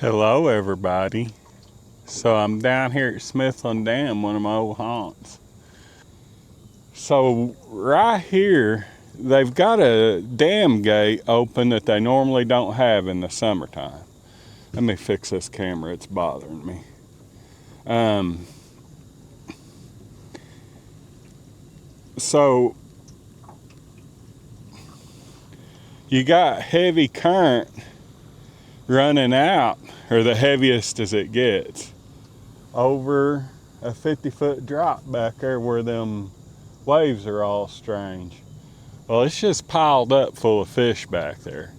Hello everybody. So I'm down here at Smithland Dam, one of my old haunts. So right here, they've got a dam gate open that they normally don't have in the summertime. Let me fix this camera, it's bothering me. So you got heavy current running out, or the heaviest as it gets, over a 50-foot drop back there where them waves are all strange. Well, it's just piled up full of fish back there.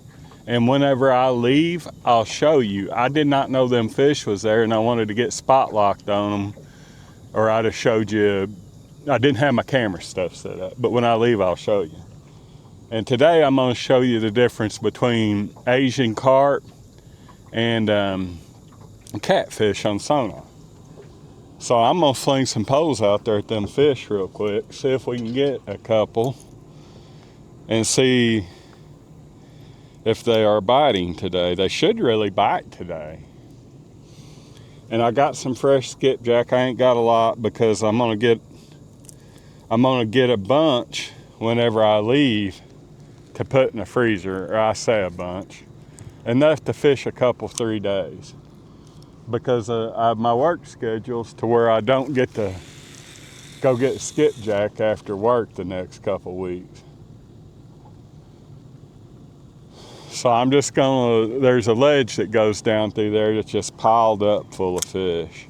And whenever I leave, I'll show you. I did not know them fish was there, and I wanted to get spot locked on them, or I'd have showed you. I didn't have my camera stuff set up, but when I leave, I'll show you. And today I'm going to show you the difference between Asian carp and catfish on Sonar. So I'm going to fling some poles out there at them fish real quick, see if we can get a couple, and see if they are biting today. They should really bite today. And I got some fresh skipjack. I ain't got a lot because I'm gonna get a bunch whenever I leave to put in the freezer, or I say a bunch, enough to fish a couple 3 days, because my work schedule's to where I don't get to go get skipjack after work the next couple weeks. So I'm just there's a ledge that goes down through there that's just piled up full of fish.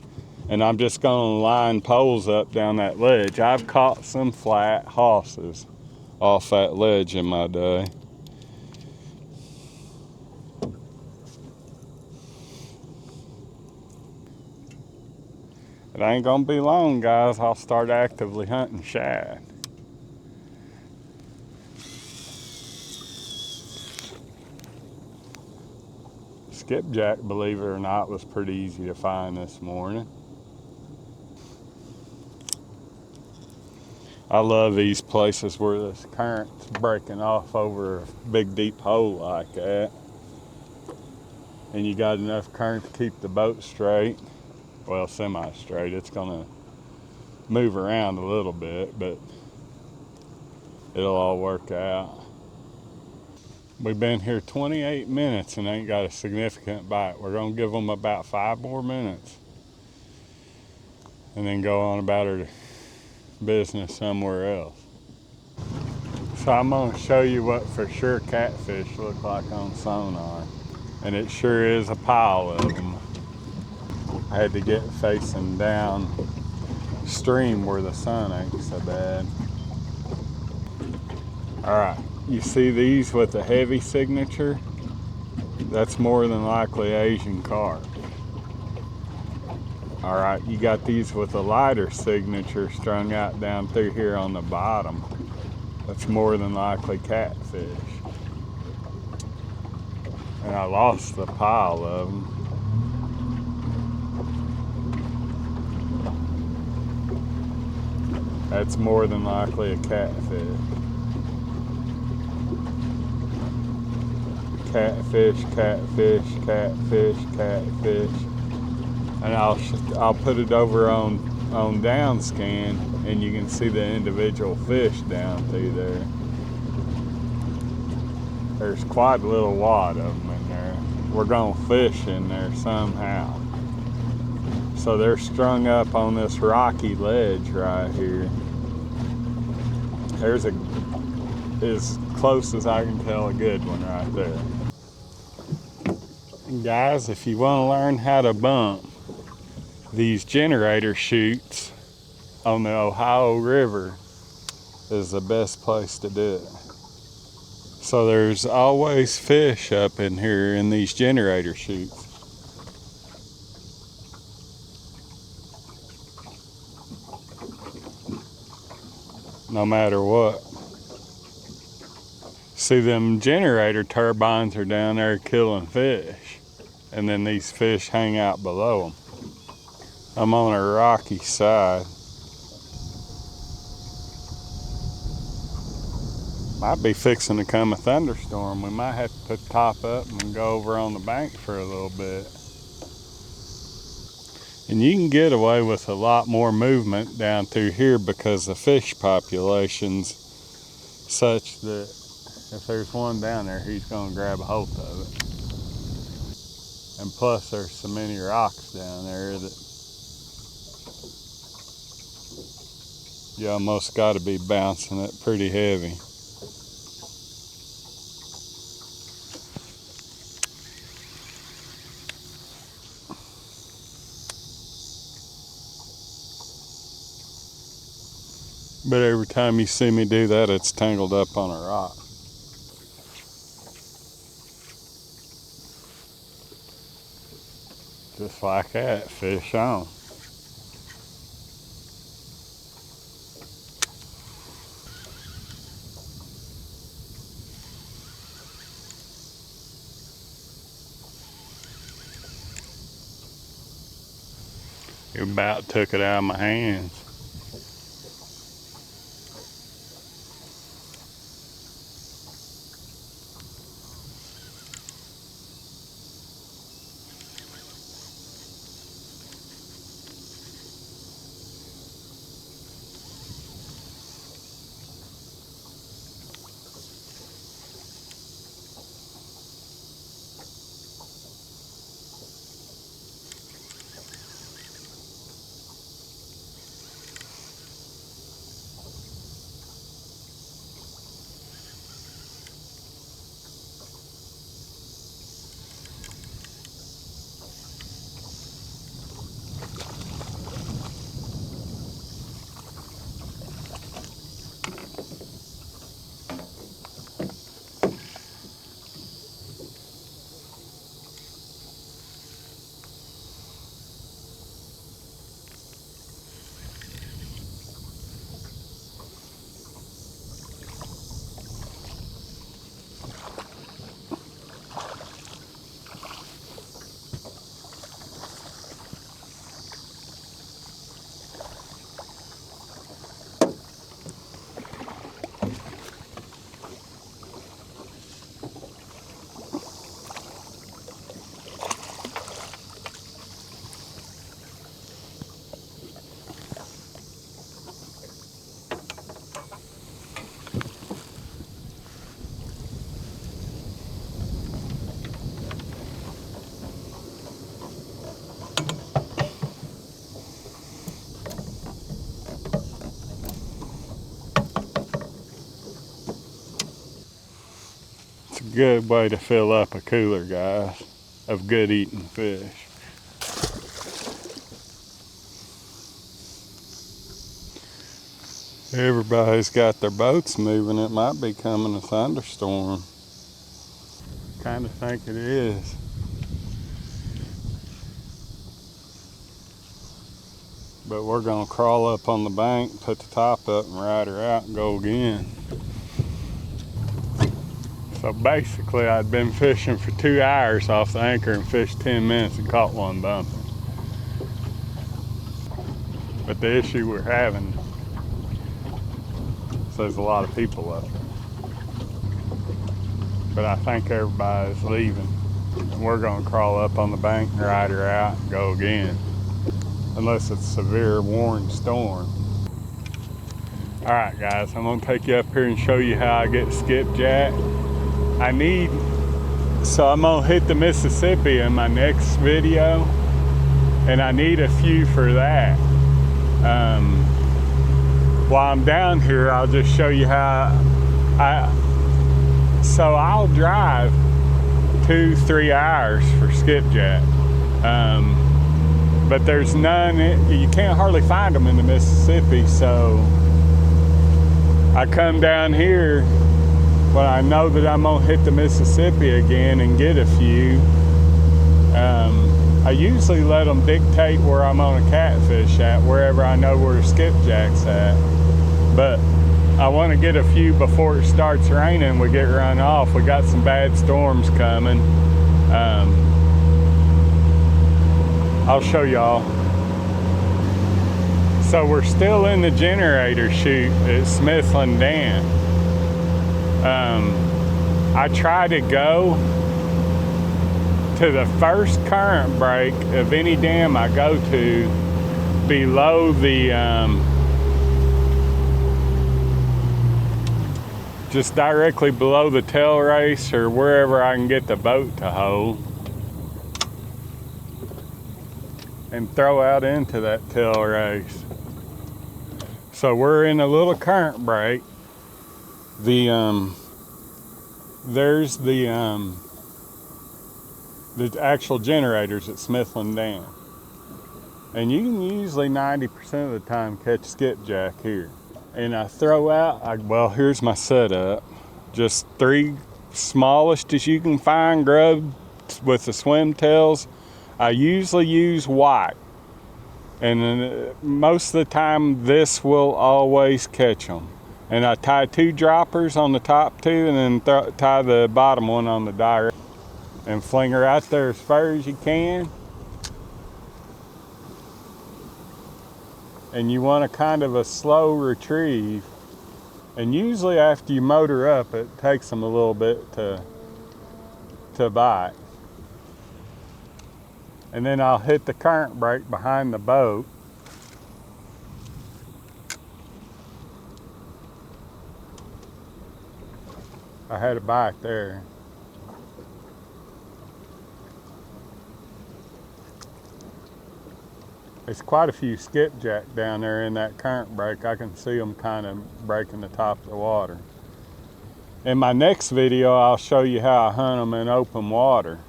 And I'm just gonna line poles up down that ledge. I've caught some flat hosses off that ledge in my day. It ain't gonna be long, guys. I'll start actively hunting shad. Skipjack, believe it or not, was pretty easy to find this morning. I love these places where this current's breaking off over a big deep hole like that. And you got enough current to keep the boat straight. Well, semi-straight. It's gonna move around a little bit, but it'll all work out. We've been here 28 minutes and ain't got a significant bite. We're gonna give them about 5 more minutes and then go on about our business somewhere else. So I'm gonna show you what for sure catfish look like on Sonar. And it sure is a pile of them. I had to get facing down stream where the sun ain't so bad. All right. You see these with a heavy signature? That's more than likely Asian carp. All right, you got these with a lighter signature strung out down through here on the bottom. That's more than likely catfish. And I lost the pile of them. That's more than likely a catfish. Catfish, catfish, catfish, catfish. And I'll put it over on down scan, and you can see the individual fish down through there. There's quite a little wad of them in there. We're gonna fish in there somehow. So they're strung up on this rocky ledge right here. There's as close as I can tell, a good one right there. And guys, if you want to learn how to bump these generator chutes on the Ohio River, is the best place to do it. So there's always fish up in here in these generator chutes. No matter what. See, them generator turbines are down there killing fish, and then these fish hang out below them. I'm on a rocky side. Might be fixing to come a thunderstorm. We might have to put the top up and go over on the bank for a little bit. And you can get away with a lot more movement down through here because the fish population's such that if there's one down there, he's gonna grab a hold of it. And plus there's so many rocks down there that you almost gotta be bouncing it pretty heavy. But every time you see me do that, it's tangled up on a rock. Just like that, fish on. It about took it out of my hands. Good way to fill up a cooler, guys, of good eating fish. Everybody's got their boats moving. It might be coming a thunderstorm. Kind of think it is. But we're gonna crawl up on the bank, put the top up and ride her out and go again. So basically, I'd been fishing for 2 hours off the anchor and fished 10 minutes and caught one bumping. But the issue we're having is there's a lot of people up there. But I think everybody's leaving. And we're gonna crawl up on the bank and ride her out and go again. Unless it's a severe warned storm. All right, guys, I'm gonna take you up here and show you how I get skipjack. So I'm gonna hit the Mississippi in my next video, and I need a few for that. While I'm down here, I'll just show you how so I'll drive 2-3 hours for skipjack. But there's none, you can't hardly find them in the Mississippi, so I come down here when I know that I'm gonna hit the Mississippi again and get a few. I usually let them dictate where I'm on a catfish at, wherever I know where skipjack's at. But I wanna get a few before it starts raining, we get run off. We got some bad storms coming. I'll show y'all. So we're still in the generator chute at Smithland Dam. I try to go to the first current break of any dam I go to, below the just directly below the tail race or wherever I can get the boat to hold, and throw out into that tail race. So we're in a little current break. There's the actual generators at Smithland Dam, and you can usually 90% of the time catch skipjack here. And I throw out, well, here's my setup. Just 3 smallest as you can find grub with the swim tails. I usually use white. And then, most of the time, this will always catch them. And I tie 2 droppers on the top 2, and then tie the bottom one on the direct. And fling her out there as far as you can. And you want a kind of a slow retrieve, and usually after you motor up, it takes them a little bit to bite. And then I'll hit the current brake behind the boat, I had a bite there. There's quite a few skipjack down there in that current break. I can see them kind of breaking the top of the water. In my next video, I'll show you how I hunt them in open water.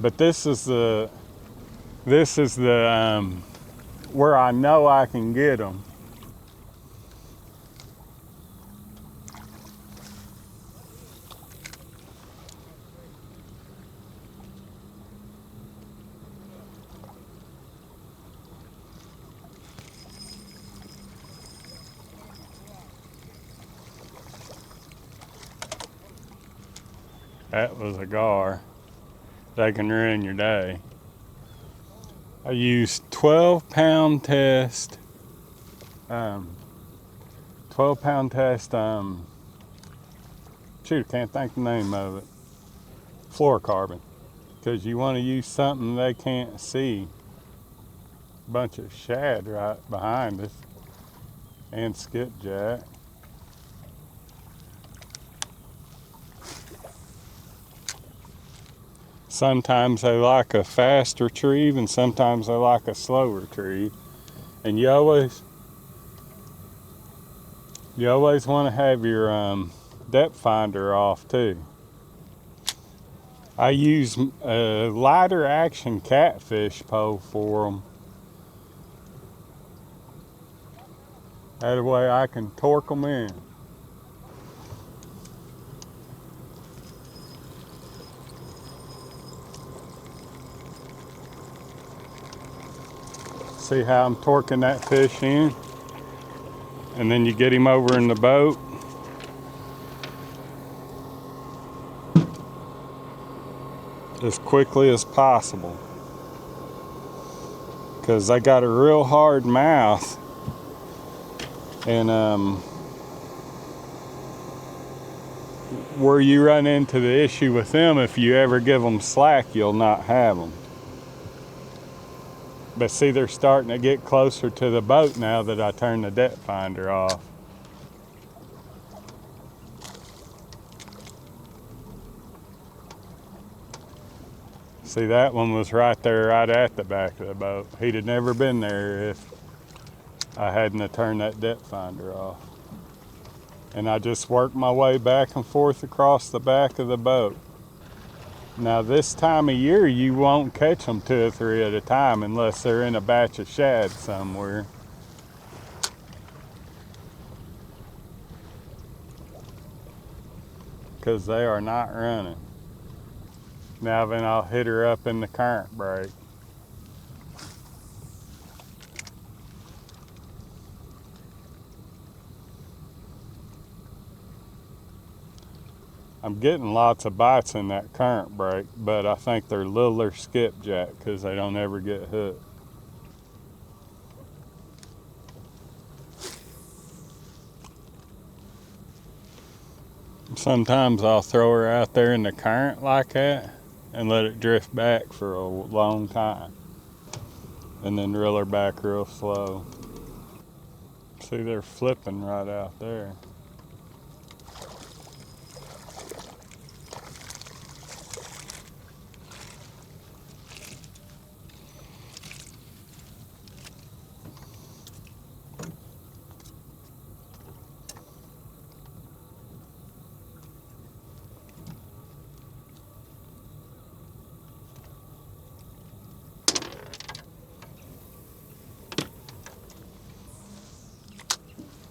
But this is the where I know I can get them. That was a gar. That can ruin your day. I used 12-pound test. 12-pound test. Shoot, I can't think the name of it. Fluorocarbon, because you want to use something they can't see. Bunch of shad right behind us, and skipjack. Sometimes they like a fast retrieve, and sometimes they like a slow retrieve. And you always want to have your depth finder off too. I use a lighter action catfish pole for them. That way I can torque them in. See how I'm torquing that fish in? And then you get him over in the boat. As quickly as possible. Because they got a real hard mouth. And where you run into the issue with them, if you ever give them slack, you'll not have them. But see, they're starting to get closer to the boat now that I turned the depth finder off. See, that one was right there, right at the back of the boat. He'd have never been there if I hadn't have turned that depth finder off. And I just worked my way back and forth across the back of the boat. Now this time of year, you won't catch them 2 or 3 at a time unless they're in a batch of shad somewhere. Because they are not running. Now then I'll hit her up in the current break. I'm getting lots of bites in that current break, but I think they're littler skipjack because they don't ever get hooked. Sometimes I'll throw her out there in the current like that, and let it drift back for a long time. And then reel her back real slow. See, they're flipping right out there.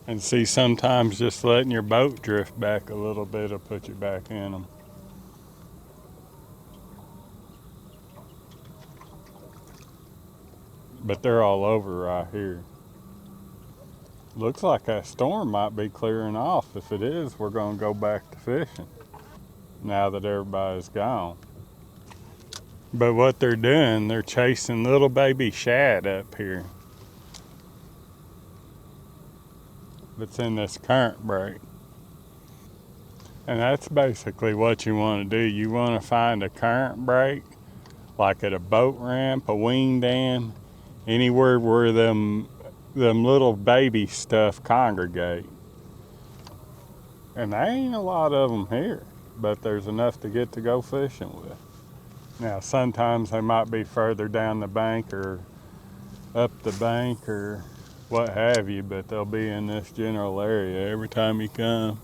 And see, sometimes just letting your boat drift back a little bit will put you back in them. But they're all over right here. Looks like that storm might be clearing off. If it is, we're going to go back to fishing now that everybody's gone. But what they're doing, they're chasing little baby shad up here that's in this current break. And that's basically what you want to do. You want to find a current break, like at a boat ramp, a wing dam, anywhere where them little baby stuff congregate. And there ain't a lot of them here, but there's enough to get to go fishing with. Now, sometimes they might be further down the bank or up the bank or what have you, but they'll be in this general area every time you come.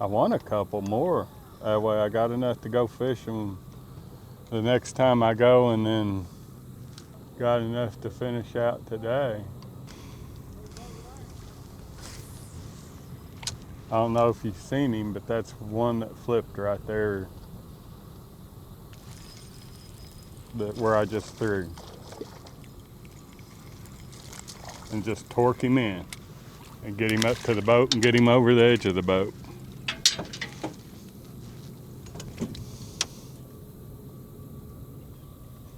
I want a couple more. That way I got enough to go fishing the next time I go, and then got enough to finish out today. I don't know if you've seen him, but that's one that flipped right there, where I just threw. And just torque him in and get him up to the boat and get him over the edge of the boat.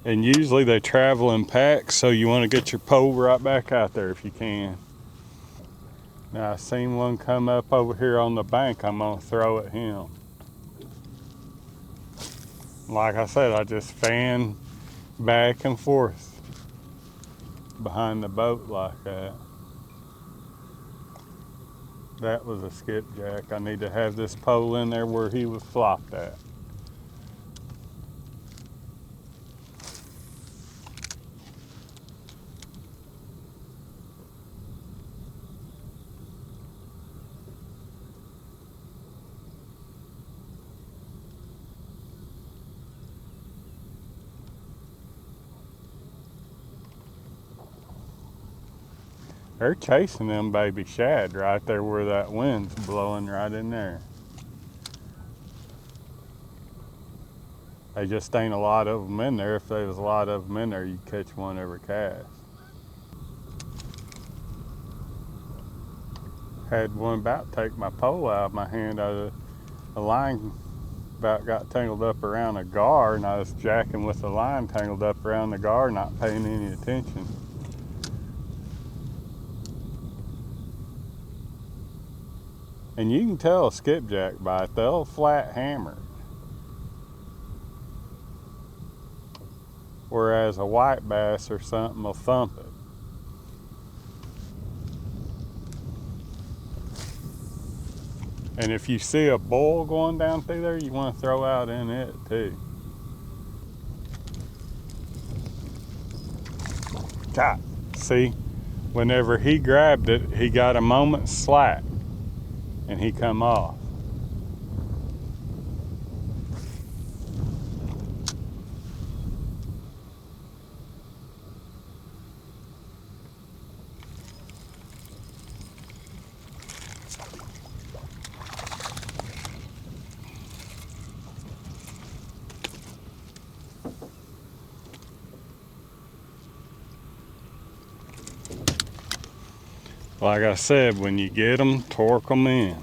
And usually they travel in packs, so you want to get your pole right back out there if you can. Now I seen one come up over here on the bank. I'm gonna throw at him. Like I said, I just fan back and forth behind the boat like that. That was a skipjack. I need to have this pole in there where he was flopped at. They're chasing them baby shad right there where that wind's blowing right in there. They just ain't a lot of them in there. If there was a lot of them in there, you'd catch one every cast. Had one about take my pole out of my hand. The line about got tangled up around a gar, and I was jacking with the line tangled up around the gar, not paying any attention. And you can tell a skipjack by it, they'll flat hammer. Whereas a white bass or something will thump it. And if you see a bull going down through there, you want to throw out in it too. God, see, whenever he grabbed it, he got a moment's slack and he come off. Like I said, when you get them, torque them in.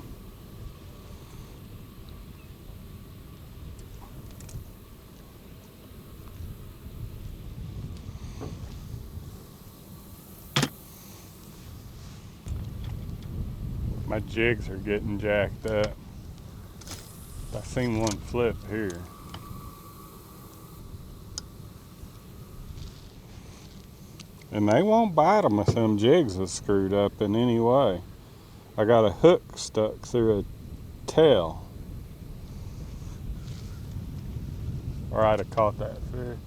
My jigs are getting jacked up. I seen one flip here. And they won't bite them if them jigs are screwed up in any way. I got a hook stuck through a tail, or I'd have caught that fish.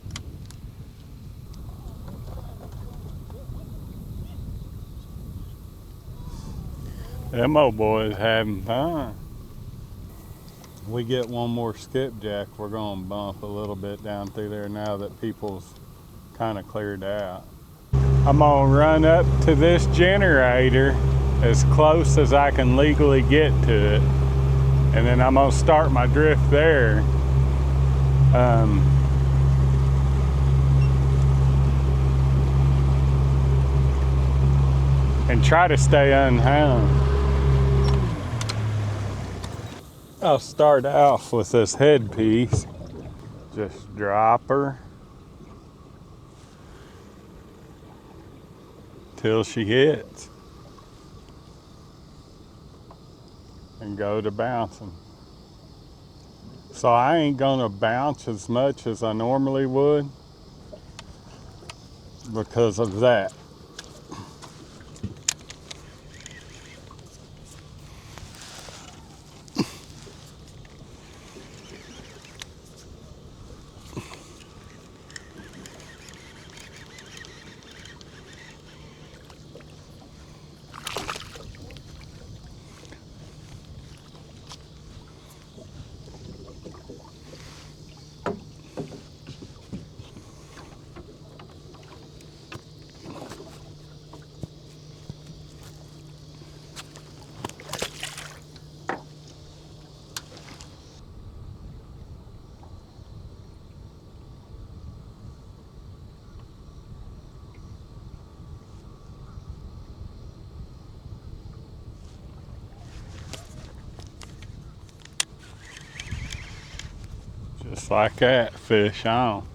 Them old boys having fun. We get one more skipjack, we're gonna bump a little bit down through there now that people's kind of cleared out. I'm gonna run up to this generator as close as I can legally get to it, and then I'm gonna start my drift there. And try to stay unhound. I'll start off with this headpiece. Just drop her till she hits and go to bouncing. So I ain't gonna bounce as much as I normally would because of that. Just like that, fish on.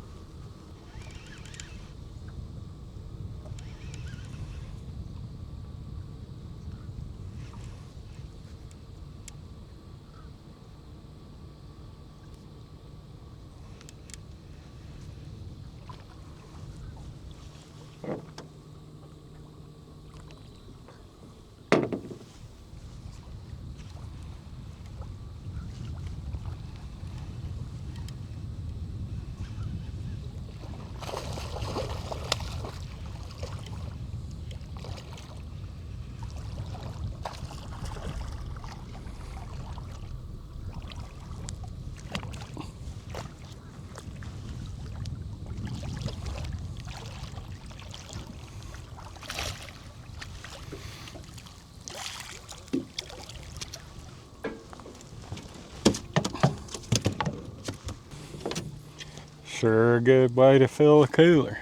Sure a good way to fill a cooler.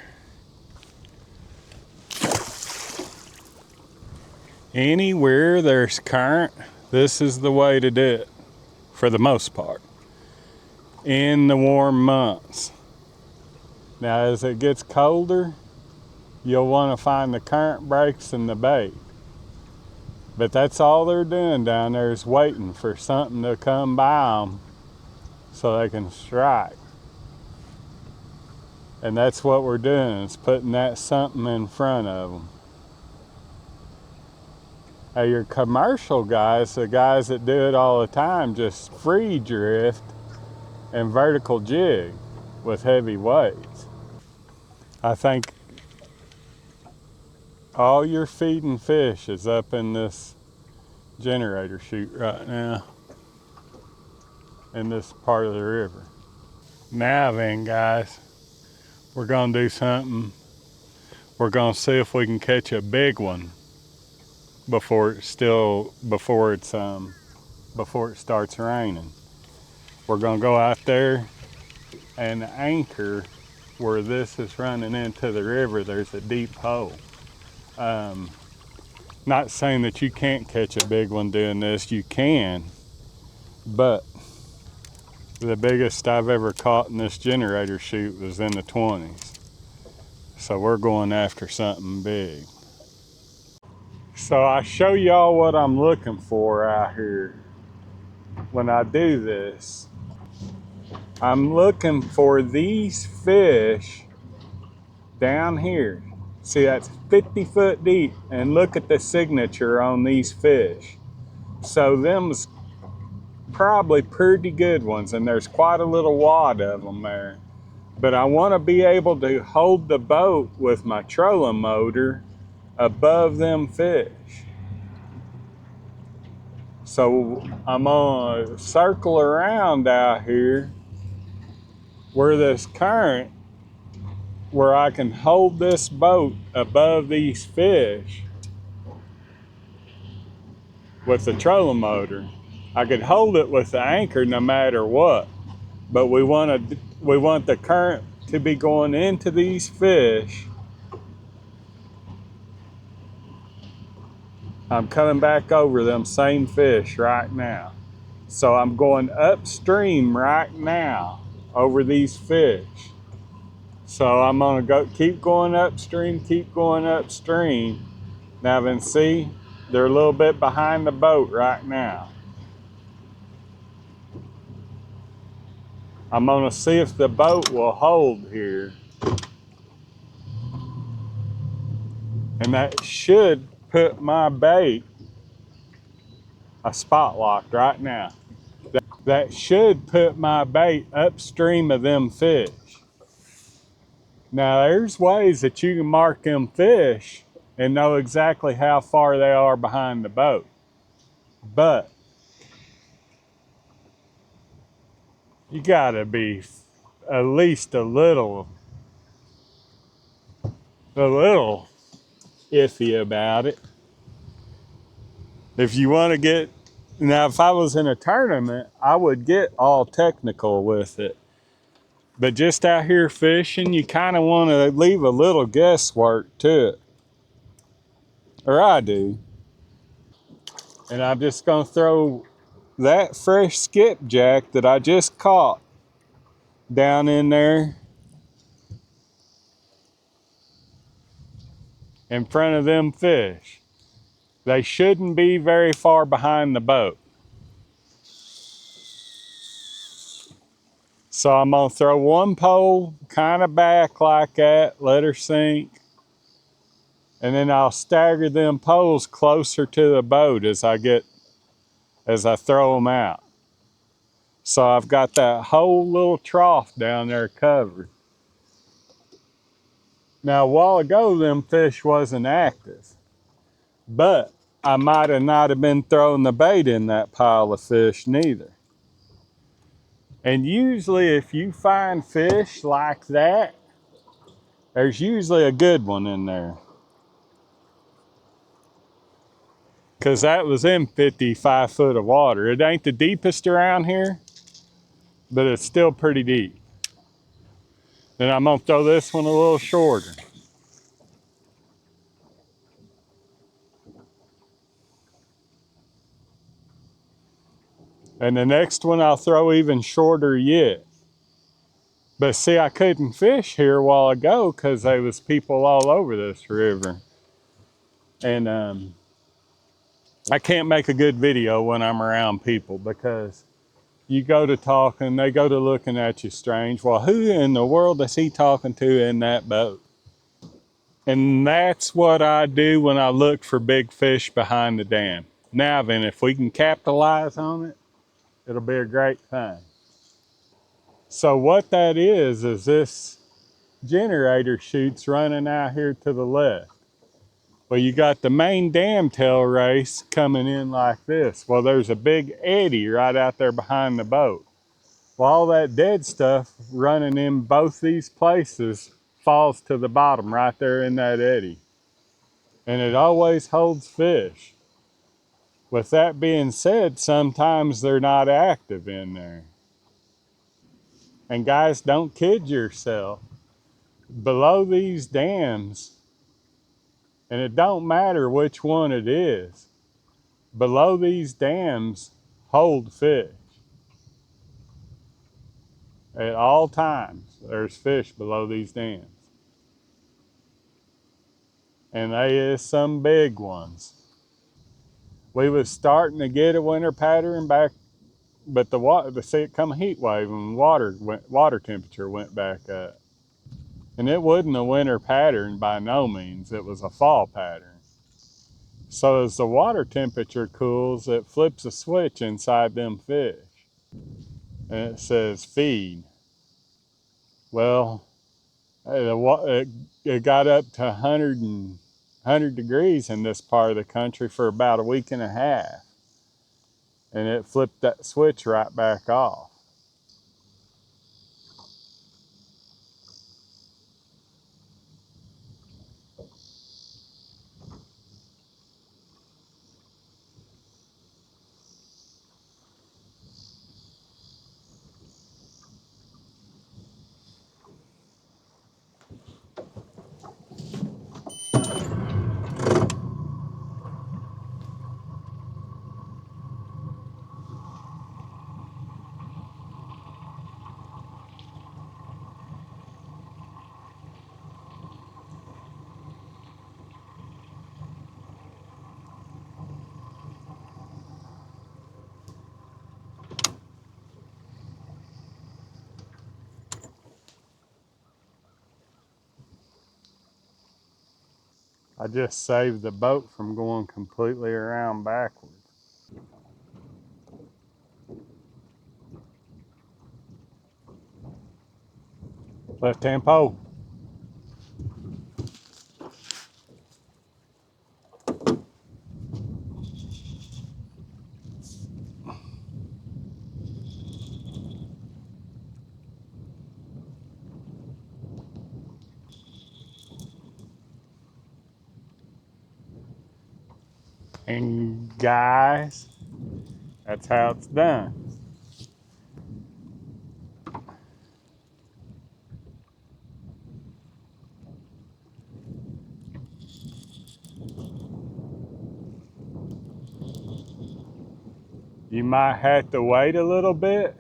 Anywhere there's current, this is the way to do it, for the most part, in the warm months. Now as it gets colder, you'll want to find the current breaks in the bait. But that's all they're doing down there is waiting for something to come by them so they can strike. And that's what we're doing, is putting that something in front of them. Now your commercial guys, the guys that do it all the time, just free drift and vertical jig with heavy weights. I think all your feeding fish is up in this generator chute right now in this part of the river. Now then, guys, we're gonna do something. We're gonna see if we can catch a big one before it starts raining. We're gonna go out there and anchor where this is running into the river. There's a deep hole. Not saying that you can't catch a big one doing this, you can, but the biggest I've ever caught in this generator chute was in the 20s. So we're going after something big. So I show y'all what I'm looking for out here when I do this. I'm looking for these fish down here. See, that's 50 foot deep, and look at the signature on these fish. So them's probably pretty good ones, and there's quite a little wad of them there. But I want to be able to hold the boat with my trolling motor above them fish. So I'm gonna circle around out here where this current, where I can hold this boat above these fish with the trolling motor. I could hold it with the anchor no matter what, but we want the current to be going into these fish. I'm coming back over them same fish right now. So I'm going upstream right now over these fish. So I'm gonna keep going upstream, keep going upstream. Now then see, they're a little bit behind the boat right now. I'm gonna see if the boat will hold here. And that should put my bait, a spot locked right now. That should put my bait upstream of them fish. Now there's ways that you can mark them fish and know exactly how far they are behind the boat. But you gotta be at least a little iffy about it. If you want to get, now if I was in a tournament, I would get all technical with it. But just out here fishing, you kind of want to leave a little guesswork to it. Or I do. And I'm just going to throw that fresh skipjack that I just caught down in there in front of them fish. They shouldn't be very far behind the boat. So I'm gonna throw one pole kind of back like that, let her sink. And then I'll stagger them poles closer to the boat as I throw them out. So I've got that whole little trough down there covered. Now a while ago, them fish wasn't active, but I might have not have been throwing the bait in that pile of fish neither. And usually if you find fish like that, there's usually a good one in there. Because that was in 55 foot of water. It ain't the deepest around here, but it's still pretty deep. Then I'm gonna throw this one a little shorter. And the next one I'll throw even shorter yet. But see, I couldn't fish here a while ago because there was people all over this river. And I can't make a good video when I'm around people because you go to talking, they go to looking at you strange. Well, who in the world is he talking to in that boat? And that's what I do when I look for big fish behind the dam. Now then, if we can capitalize on it, it'll be a great thing. So what that is this generator chute's running out here to the left. Well, you got the main dam tail race coming in like this. Well, there's a big eddy right out there behind the boat. Well, all that dead stuff running in both these places falls to the bottom right there in that eddy. And it always holds fish. With that being said, sometimes they're not active in there. And guys, don't kid yourself. Below these dams, and it don't matter which one it is, below these dams hold fish. At all times, there's fish below these dams. And they is some big ones. We was starting to get a winter pattern back, but the water, see it come a heat wave and water temperature went back up. And it wasn't a winter pattern by no means, it was a fall pattern. So as the water temperature cools, it flips a switch inside them fish. And it says feed. Well, it got up to 100 degrees in this part of the country for about a week and a half. And it flipped that switch right back off. I just saved the boat from going completely around backwards. Left hand pole. And guys, that's how it's done. You might have to wait a little bit,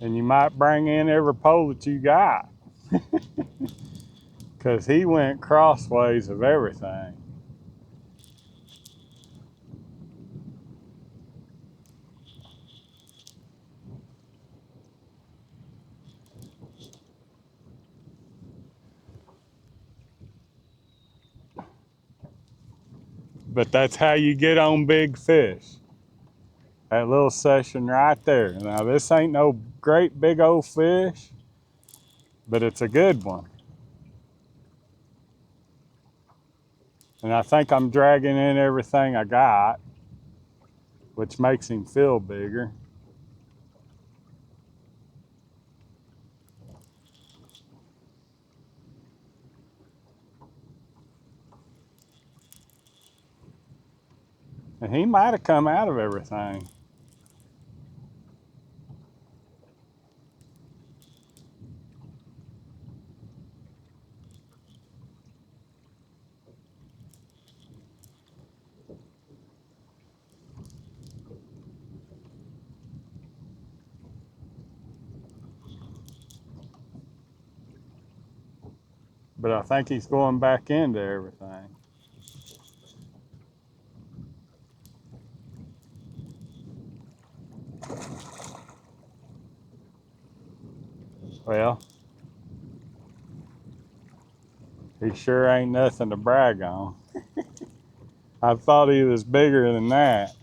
and you might bring in every pole that you got. Because he went crossways of everything. But that's how you get on big fish. That little session right there. Now, this ain't no great big old fish, but it's a good one. And I think I'm dragging in everything I got, which makes him feel bigger. And he might have come out of everything. But I think he's going back into everything. Well, he sure ain't nothing to brag on. I thought he was bigger than that.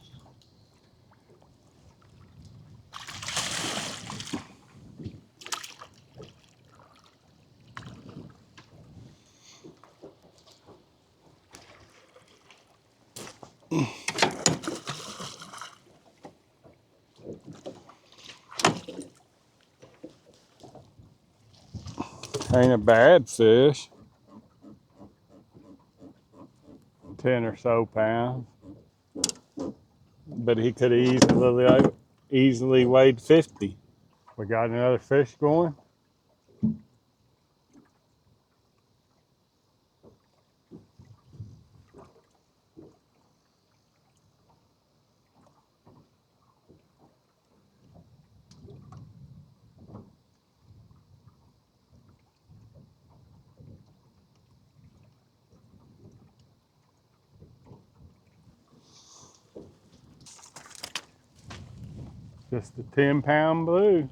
Ain't a bad fish. 10 or so pounds. But he could have easily weighed 50. We got another fish going. Just a 10-pound blue.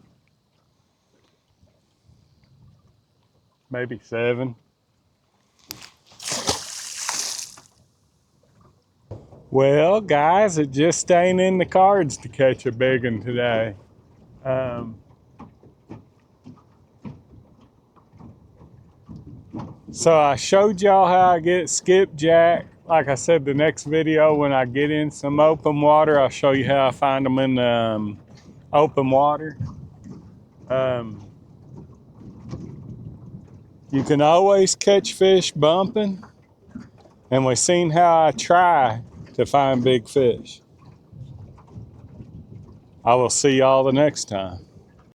Maybe 7. Well, guys, it just ain't in the cards to catch a big one today. So I showed y'all how I get skipjack. Like I said, the next video when I get in some open water, I'll show you how I find them in the open water. You can always catch fish bumping, and we've seen how I try to find big fish. I will see y'all the next time.